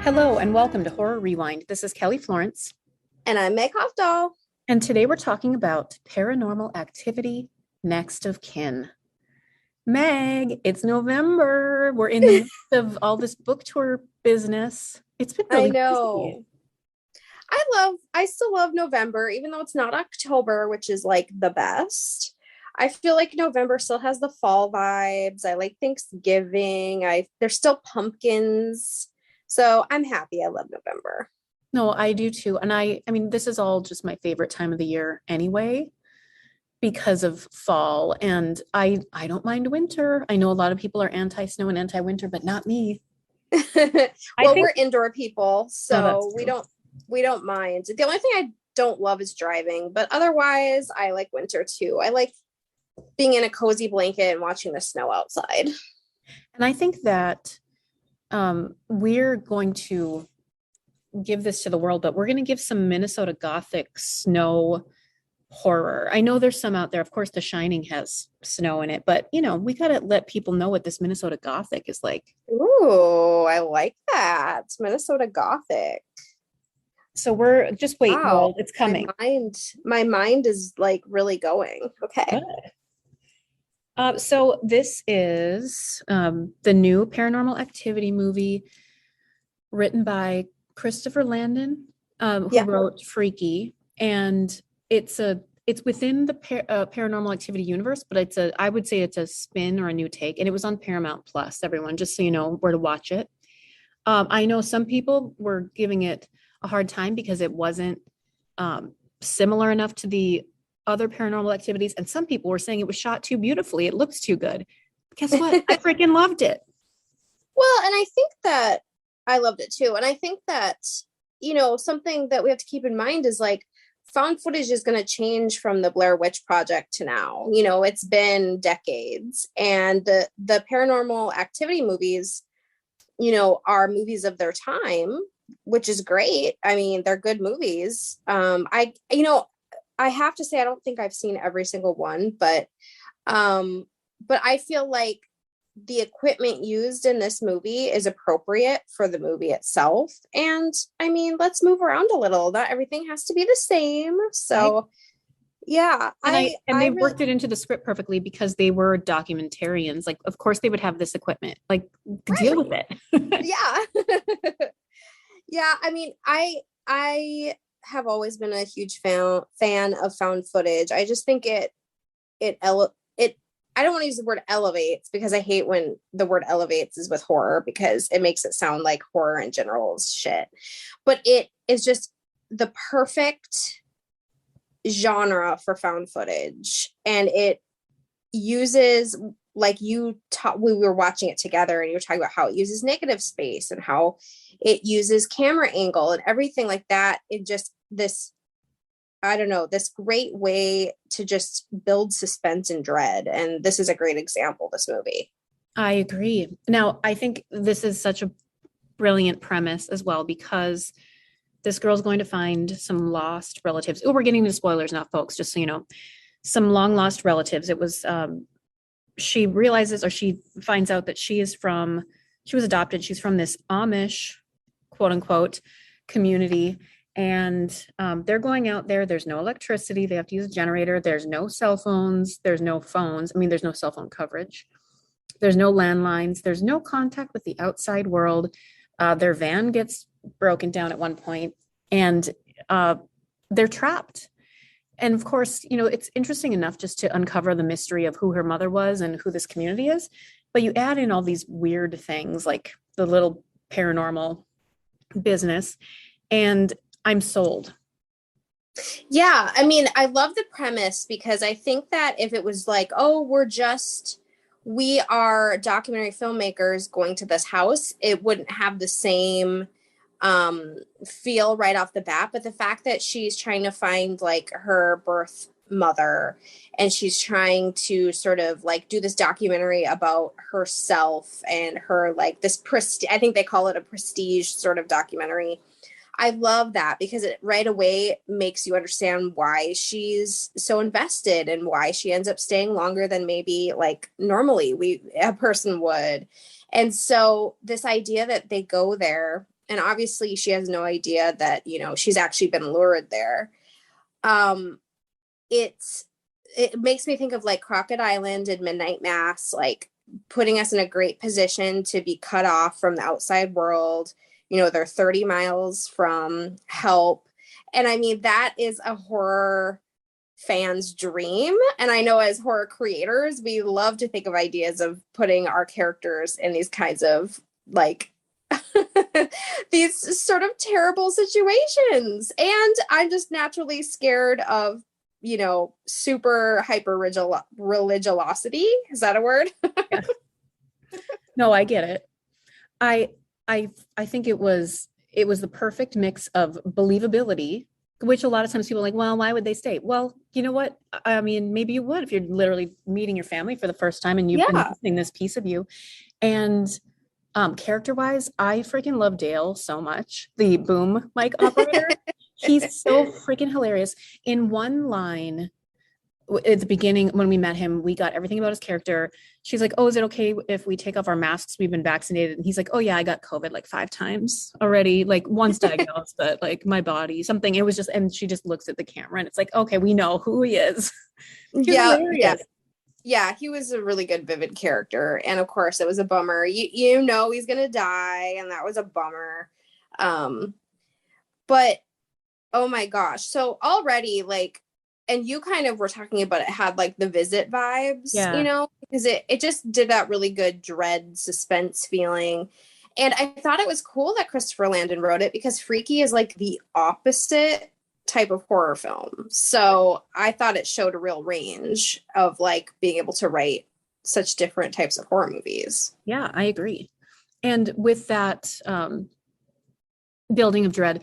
Hello and welcome to Horror Rewind. This is Kelly Florence, And I'm Meg Hofdahl. and today we're talking about Paranormal Activity Next of Kin. Meg, it's November. We're in the midst of all this book tour business. It's been I really busy. know. I still love November, even though it's not October, which is like the best. I feel like November still has the fall vibes. I like Thanksgiving. There's still pumpkins. So I'm happy. I love November. No, I do too. And I mean, this is all just my favorite time of the year anyway, because of fall. And I don't mind winter. I know a lot of people are anti-snow and anti-winter, but not me. I Well, think, we're indoor people, oh, that's so we true. don't mind. The only thing I don't love is driving, but otherwise I like winter too. I like being in a cozy blanket and watching the snow outside. And I think that we're going to give this to the world, but we're going to give some Minnesota Gothic snow horror. I know there's some out there. Of course, The Shining has snow in it, but we got to let people know what this Minnesota Gothic is like. Ooh, I like that. It's Minnesota Gothic. So we're just wait, Wow. world, it's My coming. mind, my mind is like really going. Okay. Good. So this is the new Paranormal Activity movie written by Christopher Landon, who Yeah. wrote Freaky, and it's within the Paranormal Activity universe, but I would say it's a spin or a new take, and it was on Paramount Plus. Everyone, just so you know where to watch it. I know some people were giving it a hard time because it wasn't similar enough to the other Paranormal Activities, and some people were saying it was shot too beautifully. It looks too good. Guess what? I freaking loved it. Well, and I think that I loved it too. And I think that, something that we have to keep in mind is like found footage is going to change from the Blair Witch Project to now. It's been decades. And the paranormal activity movies, are movies of their time, which is great. I mean, they're good movies. I have to say, I don't think I've seen every single one, but I feel like the equipment used in this movie is appropriate for the movie itself. And I mean, let's move around a little. Not everything has to be the same. I So yeah, and I they really, worked it into the script perfectly because they were documentarians. Like, of course, they would have this equipment. Like, deal right. with it. Yeah. Yeah. I mean, I have always been a huge fan of found footage. I just think it I don't want to use the word elevates because I hate when the word elevates is with horror because it makes it sound like horror in general is shit. But it is just the perfect genre for found footage. And it uses, like we were watching it together and you were talking about how it uses negative space and how it uses camera angle and everything like that. It just, this I don't know, this great way to just build suspense and dread. And this is a great example, this movie. I agree. Now, I think this is such a brilliant premise as well because this girl's going to find some lost relatives. Oh, we're getting into spoilers now, folks, just so you know. Some long lost relatives. It was she realizes or she finds out that she was adopted. She's from this Amish, quote unquote, community. And they're going out there. There's no electricity. They have to use a generator. There's no cell phones. There's no phones. I mean, there's no cell phone coverage. There's no landlines. There's no contact with the outside world. Their van gets broken down at one point, and they're trapped. And of course, it's interesting enough just to uncover the mystery of who her mother was and who this community is. But you add in all these weird things like the little paranormal business, and I'm sold. Yeah, I mean, I love the premise because I think that if it was like, oh, we are documentary filmmakers going to this house, it wouldn't have the same feel right off the bat. But the fact that she's trying to find like her birth mother and she's trying to sort of like do this documentary about herself and her like this prestige, I think they call it a prestige sort of documentary. I love that because it right away makes you understand why she's so invested and why she ends up staying longer than maybe like normally a person would. And so this idea that they go there and obviously she has no idea that, you know, she's actually been lured there. Um, it's it makes me think of like Crockett Island and Midnight Mass, like putting us in a great position to be cut off from the outside world. You know, they're 30 miles from help. And I mean, that is a horror fan's dream. And I know as horror creators, we love to think of ideas of putting our characters in these kinds of like these sort of terrible situations. And I'm just naturally scared of, you know, super hyper religiosity. Is that a word? Yeah. No, I get it. I I think it was the perfect mix of believability, which a lot of times people are like, well, why would they stay? Well, you know what? I mean, maybe you would if you're literally meeting your family for the first time and you've been Yeah. missing this piece of you. And character wise, I freaking love Dale so much. The boom mic operator. He's so freaking hilarious. In one line, at the beginning when we met him, we got everything about his character. She's like, oh, is it okay if we take off our masks? We've been vaccinated. And he's like, oh yeah, I got COVID like 5 times already, like once diagnosed, but like my body something. It was just, and she just looks at the camera and it's like, okay, we know who he is. He's Yeah, yeah. hilarious. Yeah, he was a really good vivid character. And of course it was a bummer. You know he's gonna die, and that was a bummer. Um, but oh my gosh. So already like, and you kind of were talking about it had like the Visit vibes, you Yeah. know, because it just did that really good dread suspense feeling. And I thought it was cool that Christopher Landon wrote it because Freaky is like the opposite type of horror film. So I thought it showed a real range of like being able to write such different types of horror movies. Yeah, I agree. And with that building of dread,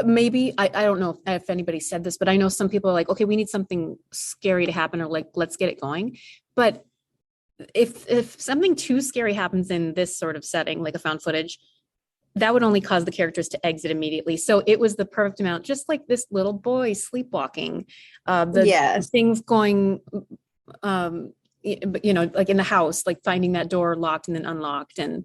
maybe I don't know if anybody said this, but I know some people are like, okay, we need something scary to happen, or like let's get it going. But if something too scary happens in this sort of setting, like a found footage, that would only cause the characters to exit immediately. So it was the perfect amount, just like this little boy sleepwalking, the Yes. things going, you know, like in the house, like finding that door locked and then unlocked, and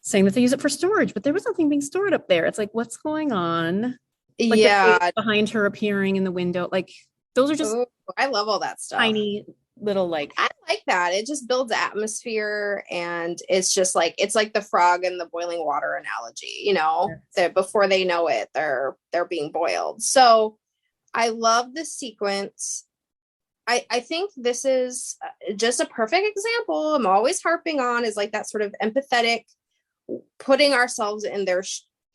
saying that they use it for storage, but there was nothing being stored up there. It's like, what's going on? Like the face Yeah. behind her appearing in the window, like those are just Ooh, I love all that stuff. tiny little like, I like that. It just builds atmosphere, and it's just like it's like the frog in the boiling water analogy, you know, that before they know it, they're being boiled. So I love this sequence. I think this is just a perfect example. I'm always harping on is like that sort of empathetic, putting ourselves in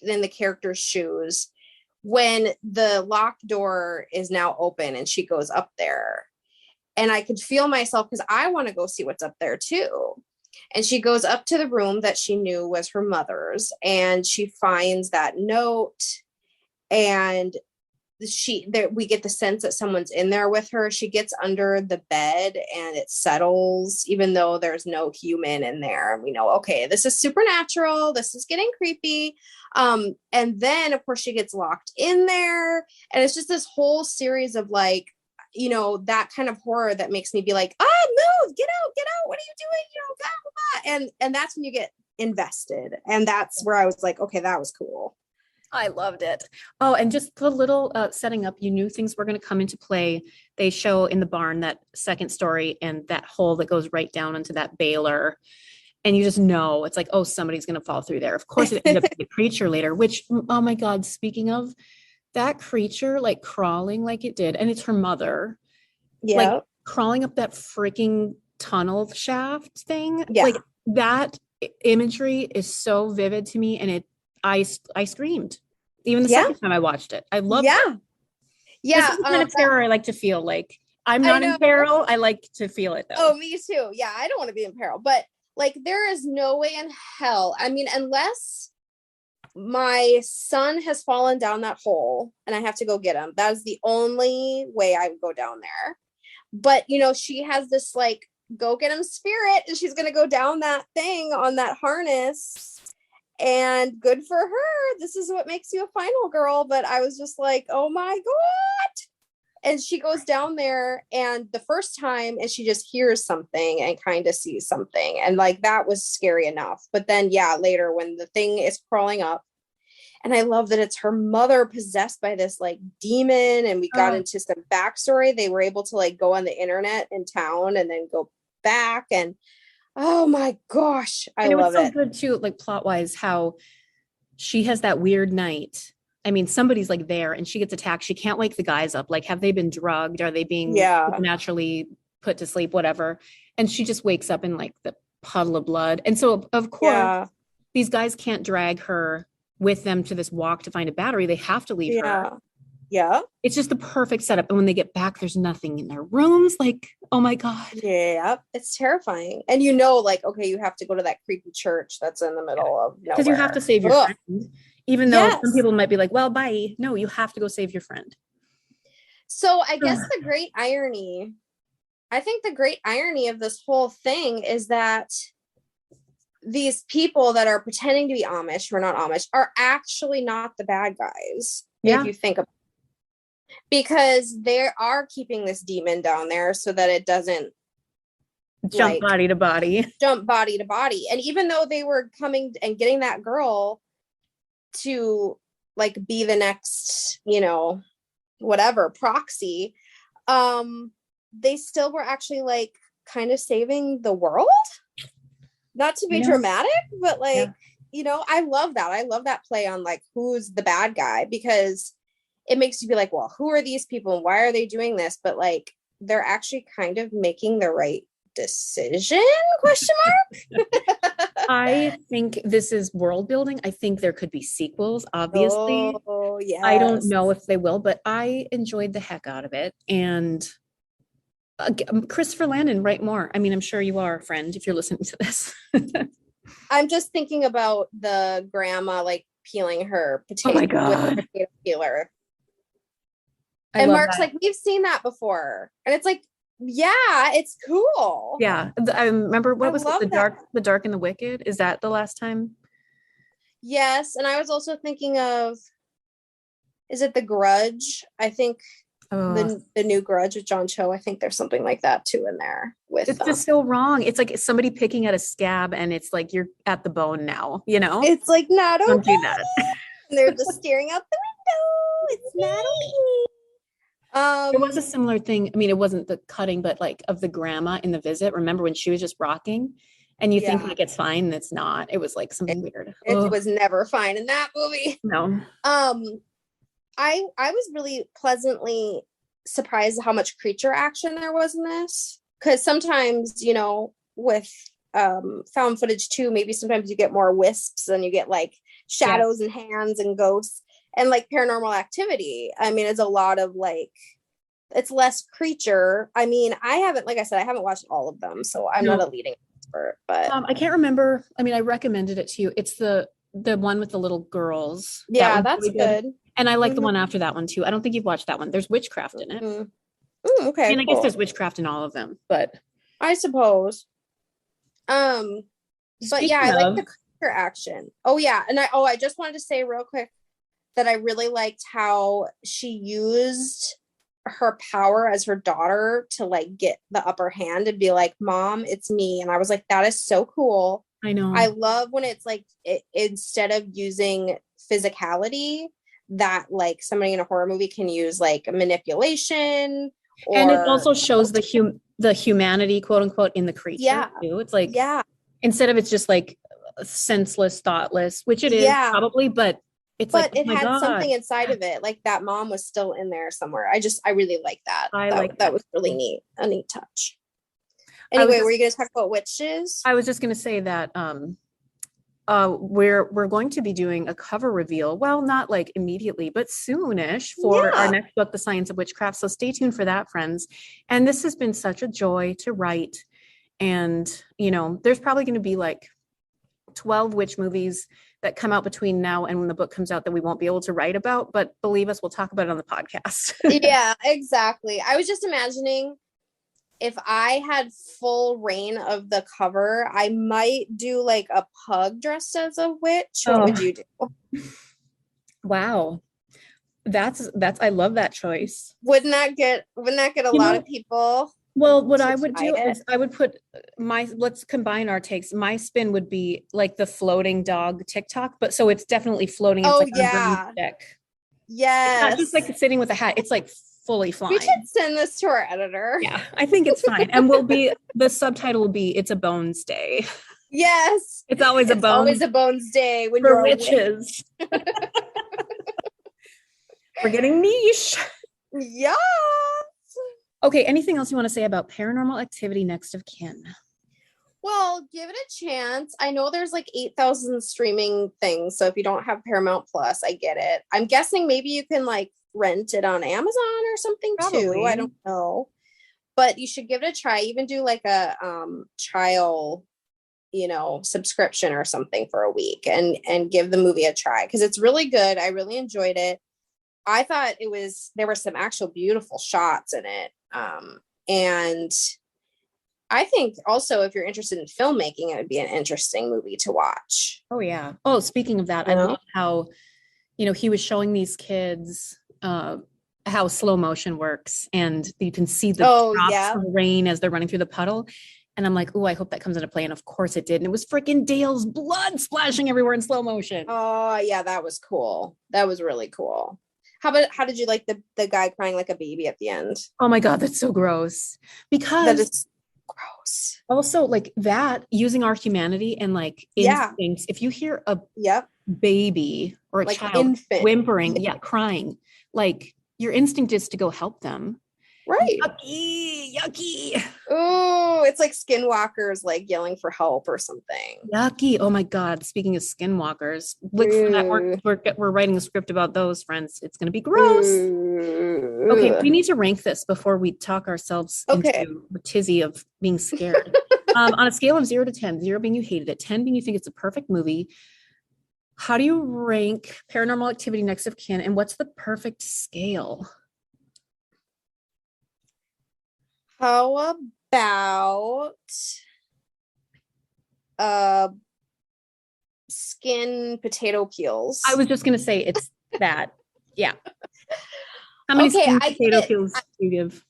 in the character's shoes when the locked door is now open and she goes up there, and I could feel myself because I want to go see what's up there too. And she goes up to the room that she knew was her mother's, and she finds that note, and we get the sense that someone's in there with her. She gets under the bed and it settles, even though there's no human in there. And we know, okay, this is supernatural. This is getting creepy. And then of course she gets locked in there. And it's just this whole series of like, you know, that kind of horror that makes me be like, move, get out. What are you doing? You know, blah, blah, blah. And that's when you get invested. And that's where I was like, okay, that was cool. I loved it. Oh, and just the little setting up, you knew things were going to come into play. They show in the barn that second story and that hole that goes right down into that baler. And you just know, it's like, oh, somebody's going to fall through there. Of course, it ended up being a creature later, which, oh my God, speaking of that creature, like crawling like it did, and it's her mother, Yeah. like crawling up that freaking tunnel shaft thing. Yeah. Like that imagery is so vivid to me. And I screamed even the second time I watched it. I love it. Yeah. This is the kind of terror I like to feel. Like I'm I not know. in peril. I like to feel it though. Oh, me too. Yeah, I don't want to be in peril, but like there is no way in hell. I mean, unless my son has fallen down that hole and I have to go get him. That is the only way I would go down there. But you know, she has this like go get him spirit, and she's gonna go down that thing on that harness. And good for her. This is what makes you a final girl. But I was just like, oh my God. And she goes down there, and the first time, and she just hears something and kind of sees something. And like, that was scary enough. But then, yeah, later when the thing is crawling up, and I love that it's her mother possessed by this like demon. And we got into some backstory. They were able to like go on the internet in town and then go back. And oh my gosh, I love it. Was so good too, like plot wise, how she has that weird night. I mean, somebody's like there and she gets attacked. She can't wake the guys up. Like, have they been drugged? Are they being naturally put to sleep? Whatever. And she just wakes up in like the puddle of blood. And so, of course, these guys can't drag her with them to this walk to find a battery. They have to leave her. Yeah. It's just the perfect setup. And when they get back, there's nothing in their rooms. Like, oh my God. Yeah. It's terrifying. And you know, like, okay, you have to go to that creepy church that's in the middle of nowhere. Because you have to save your friend. Even though some people might be like, well, bye. No, you have to go save your friend. So I guess the great irony of this whole thing is that these people that are pretending to be Amish, who are not Amish, are actually not the bad guys. Yeah. If you think about it. Because they are keeping this demon down there so that it doesn't jump body to body. And even though they were coming and getting that girl to like be the next, you know, whatever proxy, they still were actually like kind of saving the world. Not to be dramatic, but like, you know, I love that. I love that play on like who's the bad guy, because it makes you be like, well, who are these people and why are they doing this? But like, they're actually kind of making the right decision, question mark. I think this is world building. I think there could be sequels, obviously. Oh, yes. I don't know if they will, but I enjoyed the heck out of it. And Christopher Landon, write more. I mean, I'm sure you are, friend, if you're listening to this. I'm just thinking about the grandma like peeling her potato with a potato peeler. And Mark's like, we've seen that before. And it's like, yeah, it's cool. Yeah. I remember, what was it? The Dark and the Wicked? Is that the last time? Yes. And I was also thinking of, is it The Grudge? I think the new Grudge with John Cho. I think there's something like that too in there. With it's just so wrong. It's like somebody picking at a scab and it's like you're at the bone now, you know? It's like, not okay. Don't do that. And they're just staring out the window. It's not okay. There was a similar thing. I mean, it wasn't the cutting, but like of the grandma in The Visit. Remember when she was just rocking and you think like it's fine and it's not. It was like something weird. It was never fine in that movie. No. I was really pleasantly surprised at how much creature action there was in this. Because sometimes, you know, with found footage too, maybe sometimes you get more wisps and you get like shadows and hands and ghosts. And like Paranormal Activity, I mean, it's a lot of like, it's less creature. I mean, I haven't watched all of them, so I'm not a leading expert, but I can't remember. I mean, I recommended it to you. It's the one with the little girls. Yeah, that's really good. And I like the one after that one too. I don't think you've watched that one. There's witchcraft in it. Okay. And I guess there's witchcraft in all of them, but I suppose. But yeah, I like the creature action. Oh yeah, and I just wanted to say real quick that I really liked how she used her power as her daughter to like get the upper hand and be like, Mom, it's me. And I was like, that is so cool. I know. I love when it's like, instead of using physicality, that like somebody in a horror movie can use like manipulation. And it also shows the humanity, quote unquote, in the creature too. It's like, instead of it's just like senseless, thoughtless, which it is probably, but it had something inside of it. Like that mom was still in there somewhere. I really like that. That was really neat. A neat touch. Anyway, were you going to talk about witches? I was just going to say that we're going to be doing a cover reveal. Well, not like immediately, but soonish for our next book, The Science of Witchcraft. So stay tuned for that, friends. And this has been such a joy to write. And, you know, there's probably going to be like 12 witch movies that come out between now and when the book comes out that we won't be able to write about, but believe us, we'll talk about it on the podcast. Yeah, exactly. I was just imagining if I had full reign of the cover, I might do like a pug dressed as a witch. What would you do? Wow. That's I love that choice. Wouldn't that get a You lot know, of people well, what to I would try do it? is I would put let's combine our takes. My spin would be like the floating dog TikTok, but so it's definitely floating. It's Oh like on a yeah. broomstick. It's not just Yes. like sitting with a hat. It's like fully We flying. should send this to our editor. Yeah, I think it's fine. And the subtitle will be "It's a Bones Day." Yes. It's always a It's always bones a bones day when for you're awake. witches. We're getting niche. Yeah. Okay, anything else you want to say about Paranormal Activity Next of Kin? Well, give it a chance. I know there's like 8,000 streaming things. So if you don't have Paramount Plus, I get it. I'm guessing maybe you can like rent it on Amazon or something too. I Probably. don't know. But you should give it a try. Even do like a trial, subscription or something for a week and give the movie a try because it's really good. I really enjoyed it. I thought there were some actual beautiful shots in it. And I think also if you're interested in filmmaking, it would be an interesting movie to watch. Oh yeah. Oh, speaking of that, I love how, he was showing these kids how slow motion works and you can see the Oh drops yeah. of rain as they're running through the puddle. And I'm like, oh, I hope that comes into play. And of course it did. And it was freaking Dale's blood splashing everywhere in slow motion. Oh yeah, that was cool. That was really cool. How did you like the guy crying like a baby at the end? Oh my God, that's so gross. That Because is gross. also like that using our humanity and like Yeah. instincts, if you hear a Yep. baby or a Like child infant. whimpering, yeah, crying, like your instinct is to go help them. Right. Yucky, yucky, Oh, it's like skinwalkers like yelling for help or something. yucky. Oh my God. Speaking of skinwalkers, look for that. Ooh. We're writing a script about those, friends. It's going to be gross. Okay, Ooh. we need to rank this before we talk ourselves Okay. into a tizzy of being scared. On a scale of 0 to 10, 0 being you hated it, 10 being you think it's a perfect movie, how do you rank Paranormal Activity Next of Kin, and what's the perfect scale? How about uh skin potato peels? I was just gonna say it's that. Yeah. How many Okay, skin potato peels do you give?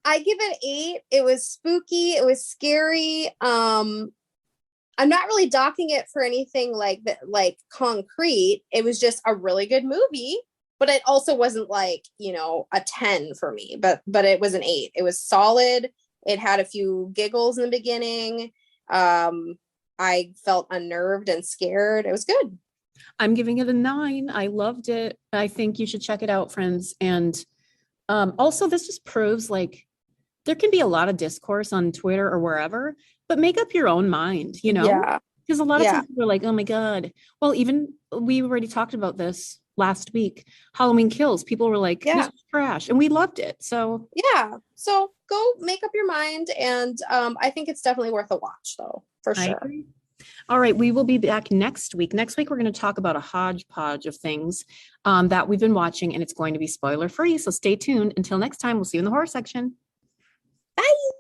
I give it 8. It was spooky, it was scary. I'm not really docking it for anything like that, like concrete. It was just a really good movie, but it also wasn't like, a 10 for me, but it was an 8. It was solid. It had a few giggles in the beginning. I felt unnerved and scared. It was good. I'm giving it a 9. I loved it. I think you should check it out, friends. And also, this just proves like there can be a lot of discourse on Twitter or wherever, but make up your own mind, Yeah. Because a lot of Yeah. times people are like, oh my God. Well, even we already talked about this last week. Halloween Kills. People were like, this Yeah. is trash. And we loved it. So Yeah. So go make up your mind. And I think it's definitely worth a watch though, for I sure. agree. All right, we will be back next week. Next week, we're going to talk about a hodgepodge of things that we've been watching, and it's going to be spoiler free. So stay tuned. Until next time, we'll see you in the horror section. Bye.